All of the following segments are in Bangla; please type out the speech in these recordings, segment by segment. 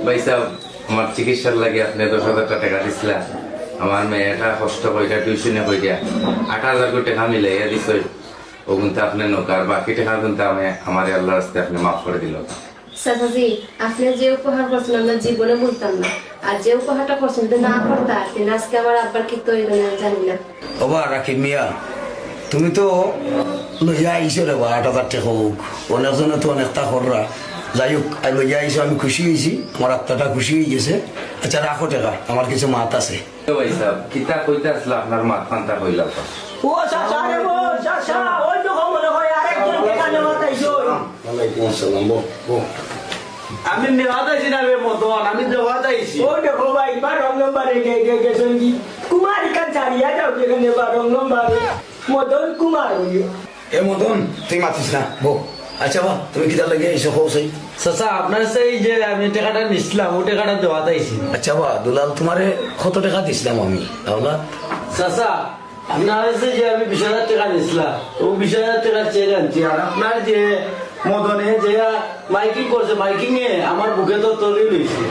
ভাই সাহেব, আমার চিকিৎসার লাগে আপনি 10,000 টাকা দিছিলেন। আমার মেয়েটা কষ্ট কইরা টিউশনে কইরা 8,000 টাকা মিলাইয়া দিছে। ও কিন্তু আপনি নৌকার বাকি টাকা কিন্তু আমার আল্লাহর রাস্তায় আপনি মাফ করে দিল। চাচাজি, আপনি যে উপহার করছেন আমরা জীবনে বলতাম না, আর যে উপহারটা করছেন যদি না করতা আজকে আমার আব্বার কি তৈরি জানি না। ওবা রাকিব মিয়া, তুমি তো লইয়া আইসো রে বা 8,000 টাকা হোক, অনেকজনে তো অনেকটা কররা। যাই হোক, লইয়া আইসো, আমি খুশি হয়েছি, আমার আত্মাটা খুশি হয়ে গেছে। আচ্ছা রাখো টাকা, আমার কিছু মাত আছে। ভাই সাহেব, কিতা কইতে আসলে আপনার মাথা ফান্তা কইলা তো। ও চাচা রে, ও চাচা, ওই তো মনে হয় আরেকজন টাকা নেওয়া তাইছো। ওয়ালাইকুম আসসালাম। বো আমি নেওয়া যাইছি না রে মতন, আমি দেওয়া যাইছি। ও দেখো ভাই, বা রং নম্বরে গেছেন কি কুমার কান চালিয়া যাও যেখানে বা রং নম্বরে মদন কুমার হইও। এ মদন, তুই মাতিস না, বো। আচ্ছা বা তুমি কিতা লাগে এসে হোসই। চাচা আপনার সেই যে আমি টাকাটা নিছিলাম ও টাকাটা দেওয়া যাইছি। আচ্ছা বা দুলাল, তোমারে কত টাকা দিছিলাম আমি তাহলে? চাচা আপনার সেই যে আমি 20,000 টাকা নিছিলাম ও 20,000 টাকা চেক আনছি। আর আপনার যে মদনে যে মাইকিং করছে, মাইকিং এ আমার বুকে তো তলি লইছে,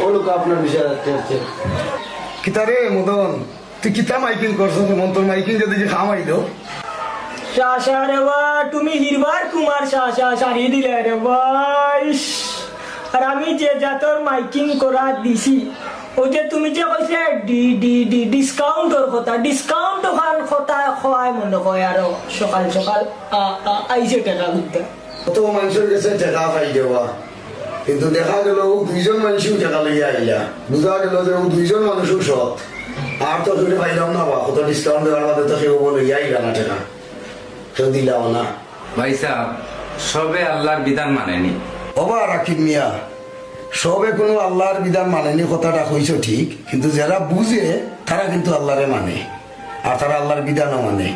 ও লোক আপনার 20,000 টাকা চেক। কিতা রে মদন, তুই কিতা মাইকিং করছো? মন তোর মাইকিং যদি খামাই দো। চাচা রে বা, তুমি হিরবার কুমার চাচা সারিয়ে দিলে রে ভাই। আর আমি যে জাতর মাইকিং করা দিছি, ও যে তুমি যে কইছে ডিসকাউন্টর কথা, ডিসকাউন্ট কথা হয় মনে হয়। আরো সকাল সকাল আইসে টাকা দিতে কত মানুষের কাছে টাকা পাই দেওয়া, কিন্তু দেখা গেল দুইজন মানুষও টাকা লইয়া আইলা। বুঝা গেল যে ও দুইজন মানুষও সৎ। আর তো তুমি পাইলাম না বা কত ডিসকাউন্ট দেওয়ার বাদে তো সেও লইয়া আইলা না টাকা, কেউ দিলাম না। ভাই সাহেব, সবে আল্লাহর বিধান মানেনি। ওবা রাকিব মিয়া, সবে কোনো আল্লাহর বিধান মানেনি কথাটা কইছো ঠিক, কিন্তু যারা বুঝে তারা কিন্তু আল্লাহরে মানে, আর তারা আল্লাহর বিধানও মানে।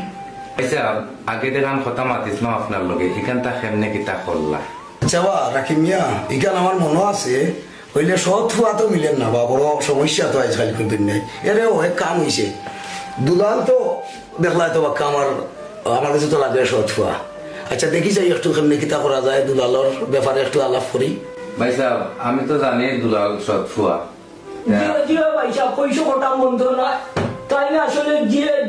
ভাই সাহেব, আগে দেখান কথা মাতিছিলাম আপনার লগে, এখানটা কেমনে কিতা করলা? আচ্ছা বা রাকিব মিয়া, এখানে আমার মনে আছে হইলে সৎ হওয়া তো মিলেন না বা, বড় সমস্যা তো আজকাল কিন্তু নেই। এরে অনেক কাম হয়েছে। দুলাল তো দেখলাই তো বাক্কা আমার কাছে তো লাগে সৎ হওয়া। আচ্ছা দেখি যাই একটু কেমনি কিতা করা যায়, দুলালর ব্যাপারে একটু আলাপ করি। ভাই সাহেব, আমি তো জানি দুলাল সৎ ফুয়া। জিও পয়সা পয়সা কোটা মন্দ নয়, তাই না? আসলে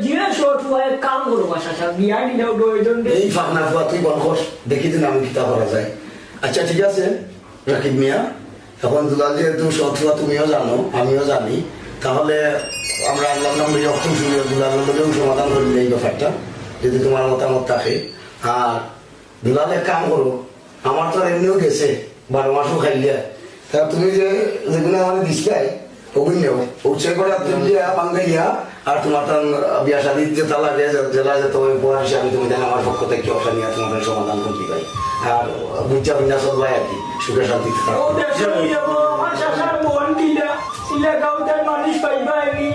জিয়ে শর্ট হয়ে কাম করবো চাচা, বিয়া দিলেও প্রয়োজন নেই। এই ফাঁকনা ফুয়া তুই বল কর, দেখি দিন আমি কিতা করা যায়। আচ্ছা ঠিক আছে রাকিব মিয়া, এখন দুলাল যেহেতু সৎ হওয়া তুমিও জানো আমিও জানি, তাহলে আমরা আল্লাহ নাম রক্ত শুনে দুলালের লোকেও সমাধান করলে এই ব্যাপারটা, যদি তোমার মতামত থাকে। আর দুলালের কাম করো, আমার তো এমনিও গেছে 12 মাসও খাইলে, তা তুমি যে যেগুলো আমার দিসলাই ওগুলো নেও, উৎসব করে তুলিয়া বাঙ্গাইয়া, আর তোমার তো বিয়া শাদির যে তালা জেলা যে তোমার উপহার হিসাবে তুমি দেন আমার পক্ষ থেকে অপশন নিয়ে তোমাদের সমাধান করতে পাই। আর বুঝা বিন্যাস ভাই আর কি সুখে শান্তি ও দেশ হয়ে যাবো, আমার চাচার মন কিনা, ইলা গাউটার মানুষ পাইবা এমনি।